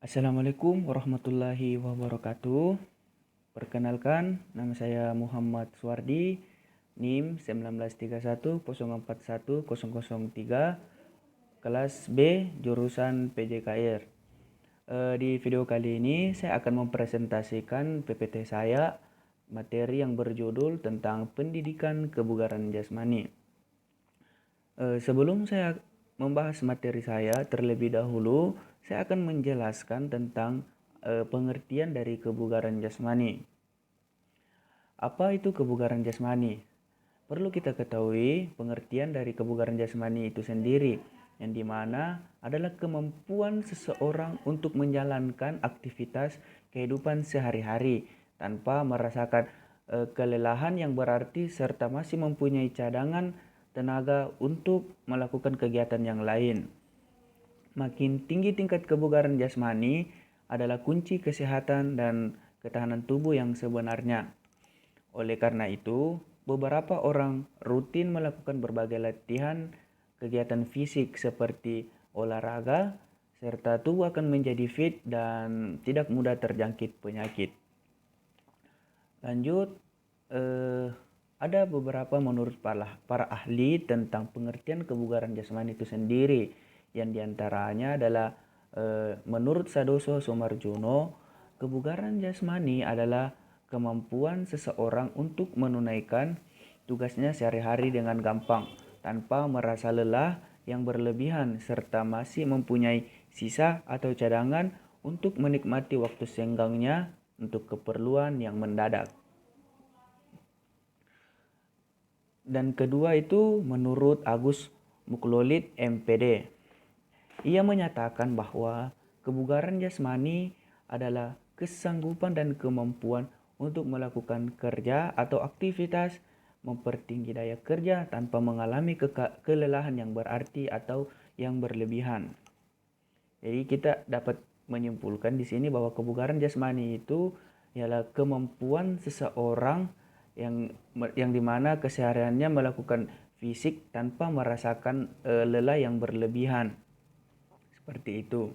Assalamualaikum warahmatullahi wabarakatuh. Perkenalkan, nama saya Muhammad Suwardi, NIM 1931041003, kelas B, jurusan PJKR. Di video kali ini saya akan mempresentasikan PPT saya, materi yang berjudul tentang pendidikan kebugaran jasmani. Sebelum saya membahas materi saya, terlebih dahulu saya akan menjelaskan tentang pengertian dari kebugaran jasmani. Apa itu kebugaran jasmani? Perlu kita ketahui pengertian dari kebugaran jasmani itu sendiri, yang dimana adalah kemampuan seseorang untuk menjalankan aktivitas kehidupan sehari-hari tanpa merasakan kelelahan yang berarti serta masih mempunyai cadangan tenaga untuk melakukan kegiatan yang lain. Makin tinggi tingkat kebugaran jasmani adalah kunci kesehatan dan ketahanan tubuh yang sebenarnya. Oleh karena itu, beberapa orang rutin melakukan berbagai latihan kegiatan fisik seperti olahraga, serta tubuh akan menjadi fit dan tidak mudah terjangkit penyakit. Lanjut, ada beberapa menurut para ahli tentang pengertian kebugaran jasmani itu sendiri, yang diantaranya adalah menurut Sadoso Soemarjono, kebugaran jasmani adalah kemampuan seseorang untuk menunaikan tugasnya sehari-hari dengan gampang tanpa merasa lelah yang berlebihan serta masih mempunyai sisa atau cadangan untuk menikmati waktu senggangnya untuk keperluan yang mendadak. Dan kedua itu menurut Agus Muklolit MPD. Ia menyatakan bahwa kebugaran jasmani adalah kesanggupan dan kemampuan untuk melakukan kerja atau aktivitas mempertinggi daya kerja tanpa mengalami kelelahan yang berarti atau yang berlebihan. Jadi kita dapat menyimpulkan di sini bahwa kebugaran jasmani itu ialah kemampuan seseorang yang dimana kesehariannya melakukan fisik tanpa merasakan lelah yang berlebihan. Seperti itu.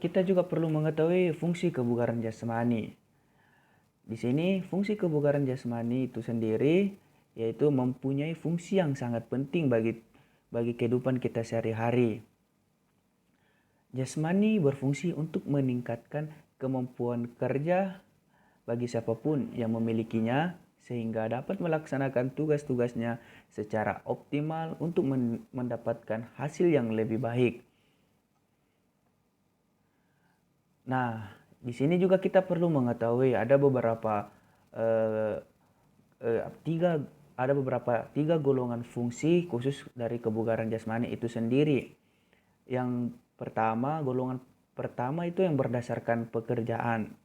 Kita juga perlu mengetahui fungsi kebugaran jasmani. Di sini fungsi kebugaran jasmani itu sendiri yaitu mempunyai fungsi yang sangat penting bagi kehidupan kita sehari-hari. Jasmani berfungsi untuk meningkatkan kemampuan kerja bagi siapapun yang memilikinya sehingga dapat melaksanakan tugas-tugasnya secara optimal untuk mendapatkan hasil yang lebih baik. Nah, di sini juga kita perlu mengetahui ada beberapa tiga golongan fungsi khusus dari kebugaran jasmani itu sendiri. Yang pertama, golongan pertama itu yang berdasarkan pekerjaan.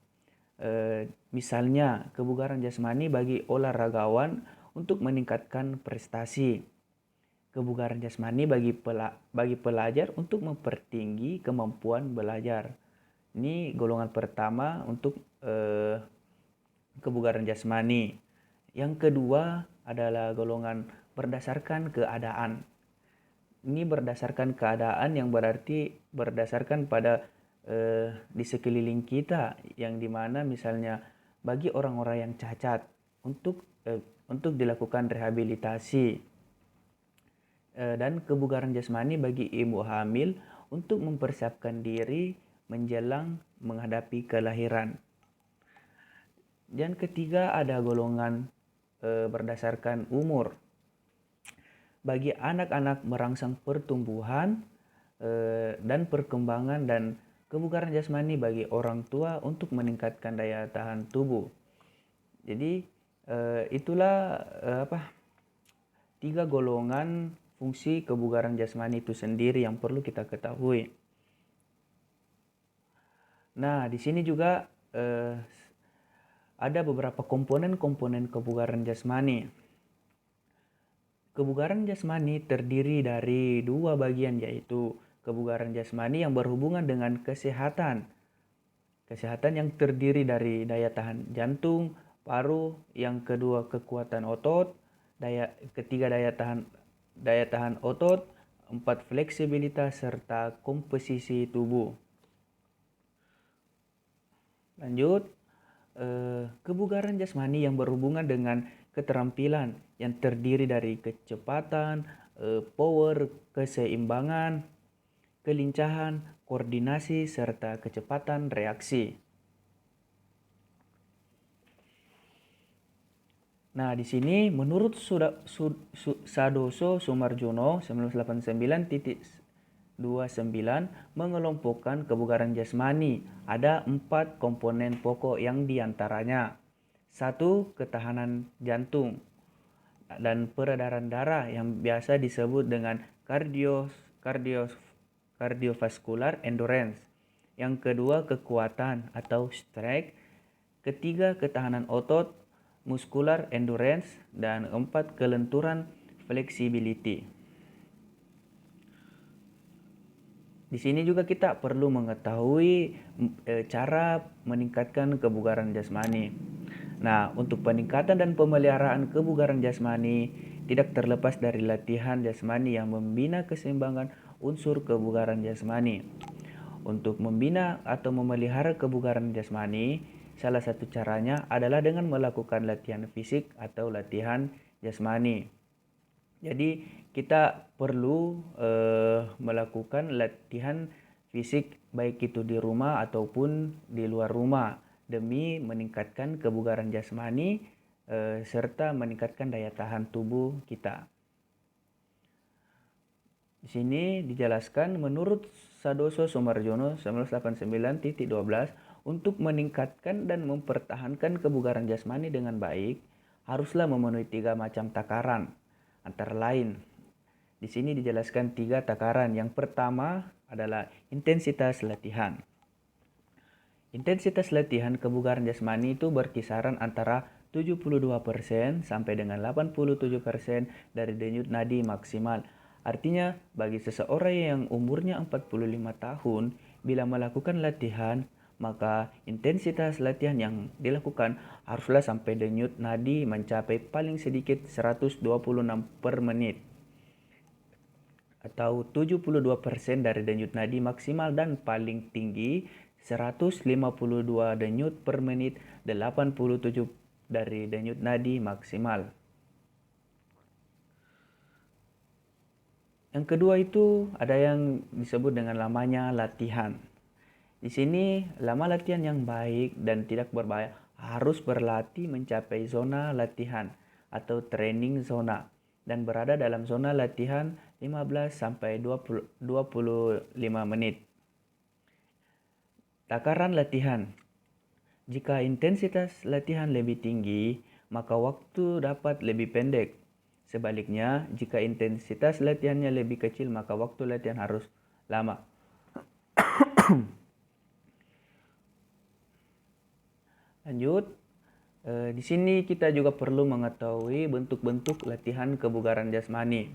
Misalnya kebugaran jasmani bagi olahragawan untuk meningkatkan prestasi. Kebugaran jasmani bagi pelajar untuk mempertinggi kemampuan belajar. Ini golongan pertama untuk kebugaran jasmani. Yang kedua adalah golongan berdasarkan keadaan. Ini berdasarkan keadaan yang berarti berdasarkan pada di sekeliling kita, yang dimana misalnya bagi orang-orang yang cacat untuk dilakukan rehabilitasi, dan kebugaran jasmani bagi ibu hamil untuk mempersiapkan diri menjelang menghadapi kelahiran. Dan ketiga ada golongan berdasarkan umur. Bagi anak-anak merangsang pertumbuhan dan perkembangan, dan kebugaran jasmani bagi orang tua untuk meningkatkan daya tahan tubuh. Jadi itulah tiga golongan fungsi kebugaran jasmani itu sendiri yang perlu kita ketahui. Nah, di sini juga ada beberapa komponen-komponen kebugaran jasmani. Kebugaran jasmani terdiri dari dua bagian, yaitu kebugaran jasmani yang berhubungan dengan kesehatan. Kesehatan yang terdiri dari daya tahan jantung, paru, yang kedua kekuatan otot, ketiga daya tahan otot, empat fleksibilitas serta komposisi tubuh. Lanjut, kebugaran jasmani yang berhubungan dengan keterampilan yang terdiri dari kecepatan, power, keseimbangan, kelincahan, koordinasi, serta kecepatan reaksi. Nah, di sini menurut Sadoso Sumarjono 1989.29 mengelompokkan kebugaran jasmani ada 4 komponen pokok yang diantaranya: 1. Ketahanan jantung dan peredaran darah yang biasa disebut dengan cardiovascular endurance. Yang kedua, kekuatan atau strength. Ketiga, ketahanan otot, muscular endurance. Dan 4, kelenturan, flexibility. Di sini juga kita perlu mengetahui cara meningkatkan kebugaran jasmani. Nah, untuk peningkatan dan pemeliharaan kebugaran jasmani tidak terlepas dari latihan jasmani yang membina keseimbangan unsur kebugaran jasmani. Untuk membina atau memelihara kebugaran jasmani, salah satu caranya adalah dengan melakukan latihan fisik atau latihan jasmani. Jadi kita perlu melakukan latihan fisik baik itu di rumah ataupun di luar rumah demi meningkatkan kebugaran jasmani serta meningkatkan daya tahan tubuh kita. Di sini dijelaskan menurut Sadoso Sumarjono 1989.12 untuk meningkatkan dan mempertahankan kebugaran jasmani dengan baik haruslah memenuhi 3 macam takaran. Antara lain, di sini dijelaskan 3 takaran. Yang pertama adalah intensitas latihan. Intensitas latihan kebugaran jasmani itu berkisaran antara 72% sampai dengan 87% dari denyut nadi maksimal. Artinya, bagi seseorang yang umurnya 45 tahun, bila melakukan latihan, maka intensitas latihan yang dilakukan haruslah sampai denyut nadi mencapai paling sedikit 126 per menit atau 72% dari denyut nadi maksimal dan paling tinggi 152 denyut per menit 87 dari denyut nadi maksimal. Yang kedua itu ada yang disebut dengan lamanya latihan. Di sini, lama latihan yang baik dan tidak berbahaya harus berlatih mencapai zona latihan atau training zona dan berada dalam zona latihan 15 sampai 25 menit. Takaran latihan. Jika intensitas latihan lebih tinggi, maka waktu dapat lebih pendek. Sebaliknya, jika intensitas latihannya lebih kecil, maka waktu latihan harus lama. Lanjut, di sini kita juga perlu mengetahui bentuk-bentuk latihan kebugaran jasmani.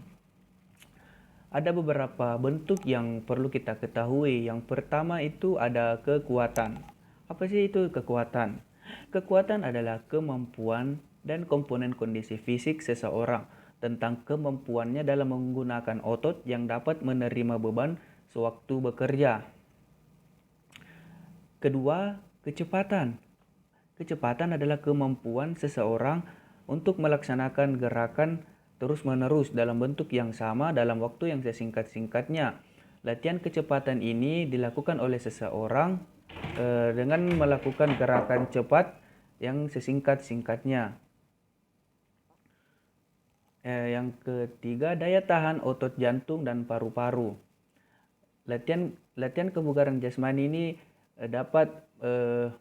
Ada beberapa bentuk yang perlu kita ketahui. Yang pertama itu ada kekuatan. Apa sih itu kekuatan? Kekuatan adalah kemampuan dan komponen kondisi fisik seseorang tentang kemampuannya dalam menggunakan otot yang dapat menerima beban sewaktu bekerja. Kedua, kecepatan. Kecepatan adalah kemampuan seseorang untuk melaksanakan gerakan terus-menerus dalam bentuk yang sama dalam waktu yang sesingkat-singkatnya. Latihan kecepatan ini dilakukan oleh seseorang dengan melakukan gerakan cepat yang sesingkat-singkatnya. Yang ketiga, daya tahan otot jantung dan paru-paru. Latihan kebugaran jasmani ini dapat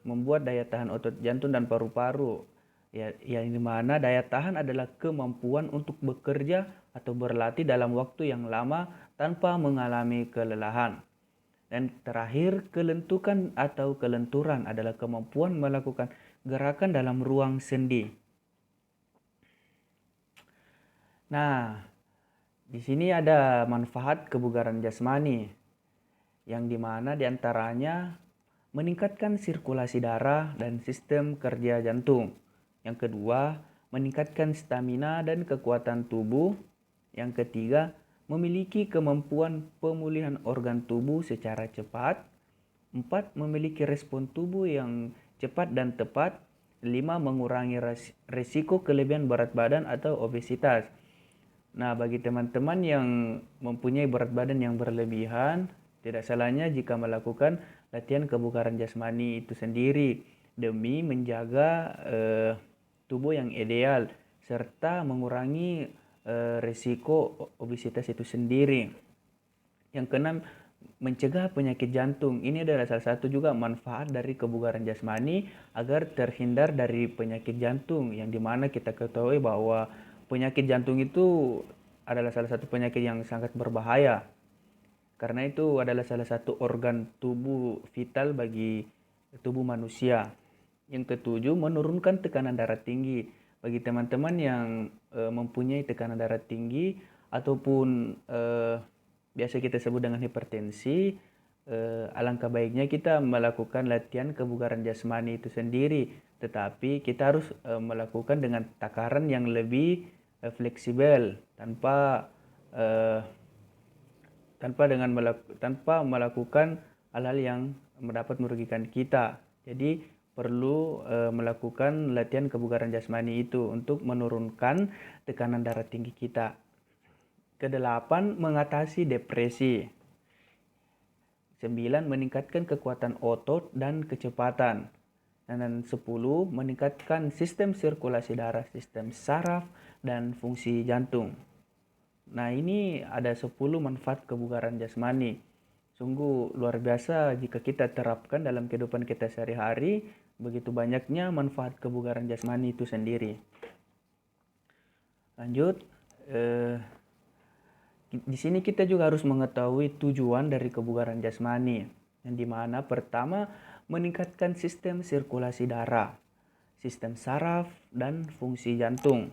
membuat daya tahan otot jantung dan paru-paru. Yang dimana daya tahan adalah kemampuan untuk bekerja atau berlatih dalam waktu yang lama tanpa mengalami kelelahan. Dan terakhir, kelentukan atau kelenturan adalah kemampuan melakukan gerakan dalam ruang sendi. Nah, di sini ada manfaat kebugaran jasmani yang dimana diantaranya meningkatkan sirkulasi darah dan sistem kerja jantung. Yang kedua, meningkatkan stamina dan kekuatan tubuh. Yang ketiga, memiliki kemampuan pemulihan organ tubuh secara cepat. 4, memiliki respon tubuh yang cepat dan tepat. 5. Mengurangi risiko kelebihan berat badan atau obesitas. Nah, bagi teman-teman yang mempunyai berat badan yang berlebihan, tidak salahnya jika melakukan latihan kebugaran jasmani itu sendiri demi menjaga tubuh yang ideal serta mengurangi risiko obesitas itu sendiri. Yang keenam, mencegah penyakit jantung. Ini adalah salah satu juga manfaat dari kebugaran jasmani agar terhindar dari penyakit jantung, yang dimana kita ketahui bahwa penyakit jantung itu adalah salah satu penyakit yang sangat berbahaya, karena itu adalah salah satu organ tubuh vital bagi tubuh manusia. Yang ketujuh, menurunkan tekanan darah tinggi. Bagi teman-teman yang mempunyai tekanan darah tinggi ataupun biasa kita sebut dengan hipertensi, alangkah baiknya kita melakukan latihan kebugaran jasmani itu sendiri. Tetapi kita harus melakukan dengan takaran yang lebih fleksibel, tanpa melakukan hal-hal yang dapat merugikan kita. Jadi perlu melakukan latihan kebugaran jasmani itu untuk menurunkan tekanan darah tinggi kita. Kedelapan, mengatasi depresi. 9. Meningkatkan kekuatan otot dan kecepatan. Dan 10. Meningkatkan sistem sirkulasi darah, sistem saraf, dan fungsi jantung. Nah, ini ada 10 manfaat kebugaran jasmani. Sungguh luar biasa jika kita terapkan dalam kehidupan kita sehari-hari. Begitu banyaknya manfaat kebugaran jasmani itu sendiri. Lanjut, di sini kita juga harus mengetahui tujuan dari kebugaran jasmani, yang dimana pertama, meningkatkan sistem sirkulasi darah, sistem saraf, dan fungsi jantung.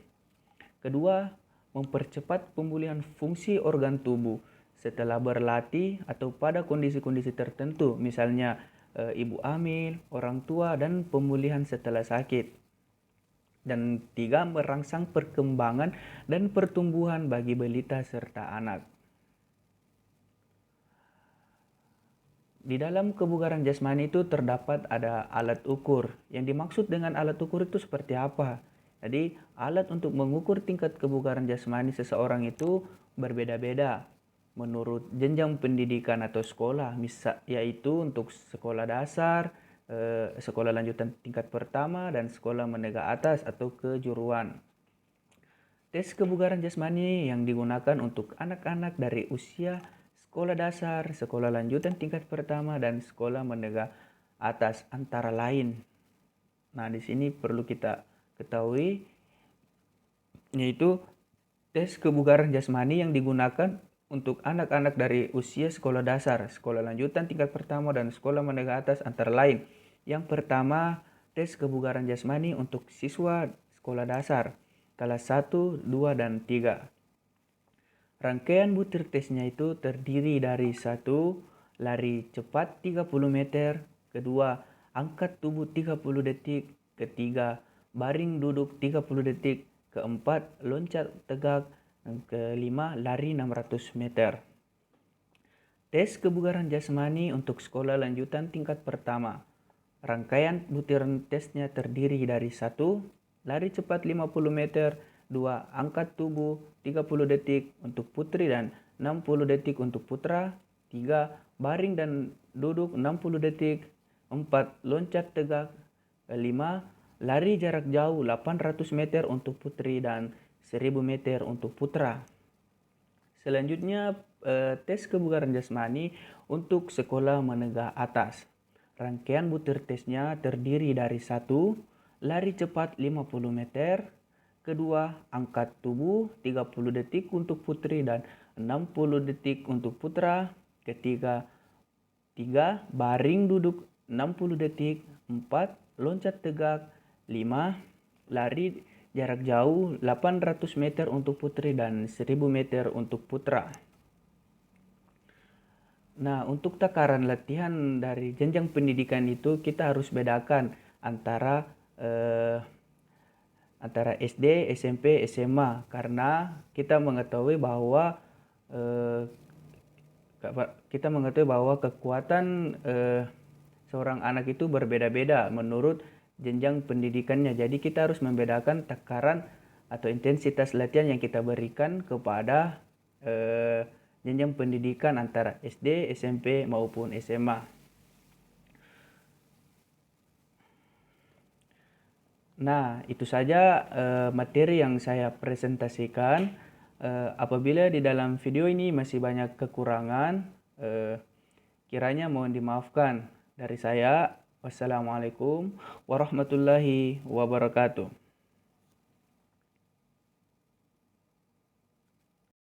Kedua, mempercepat pemulihan fungsi organ tubuh setelah berlatih atau pada kondisi-kondisi tertentu, misalnya ibu hamil, orang tua, dan pemulihan setelah sakit. Dan 3. Merangsang perkembangan dan pertumbuhan bagi balita serta anak. Di dalam kebugaran jasmani itu terdapat ada alat ukur. Yang dimaksud dengan alat ukur itu seperti apa? Jadi alat untuk mengukur tingkat kebugaran jasmani seseorang itu berbeda-beda menurut jenjang pendidikan atau sekolah, yaitu untuk sekolah dasar, sekolah lanjutan tingkat pertama, dan sekolah menengah atas atau kejuruan. Tes kebugaran jasmani yang digunakan untuk anak-anak dari usia sekolah dasar, sekolah lanjutan tingkat pertama, dan sekolah menengah atas antara lain. Nah, di sini perlu kita ketahui yaitu tes kebugaran jasmani yang digunakan untuk anak-anak dari usia sekolah dasar, sekolah lanjutan tingkat pertama, dan sekolah menengah atas antara lain. Yang pertama, tes kebugaran jasmani untuk siswa sekolah dasar, kelas 1, 2, dan 3. Rangkaian butir tesnya itu terdiri dari 1. Lari cepat 30 meter, kedua, angkat tubuh 30 detik, ketiga, baring duduk 30 detik, keempat, loncat tegak, dan kelima, lari 600 meter. Tes kebugaran jasmani untuk sekolah lanjutan tingkat pertama. Rangkaian butiran tesnya terdiri dari 1. Lari cepat 50 meter, 2. Angkat tubuh 30 detik untuk putri dan 60 detik untuk putra, 3. Baring dan duduk 60 detik, 4. Loncat tegak, 5. Lari jarak jauh 800 meter untuk putri dan 1000 meter untuk putra. Selanjutnya, tes kebugaran jasmani untuk sekolah menengah atas. Rangkaian butir tesnya terdiri dari 1. Lari cepat 50 meter, kedua, angkat tubuh 30 detik untuk putri dan 60 detik untuk putra, ketiga, 3. Baring duduk 60 detik, 4. Loncat tegak, 5. Lari jarak jauh 800 meter untuk putri dan 1000 meter untuk putra. Nah, untuk takaran latihan dari jenjang pendidikan itu kita harus bedakan antara SD, SMP, SMA, karena kita mengetahui bahwa kekuatan seorang anak itu berbeda-beda menurut jenjang pendidikannya. Jadi kita harus membedakan takaran atau intensitas latihan yang kita berikan kepada jenjang pendidikan antara SD, SMP maupun SMA. Nah, itu saja materi yang saya presentasikan. Apabila di dalam video ini masih banyak kekurangan, kiranya mohon dimaafkan. Dari saya, wassalamualaikum warahmatullahi wabarakatuh.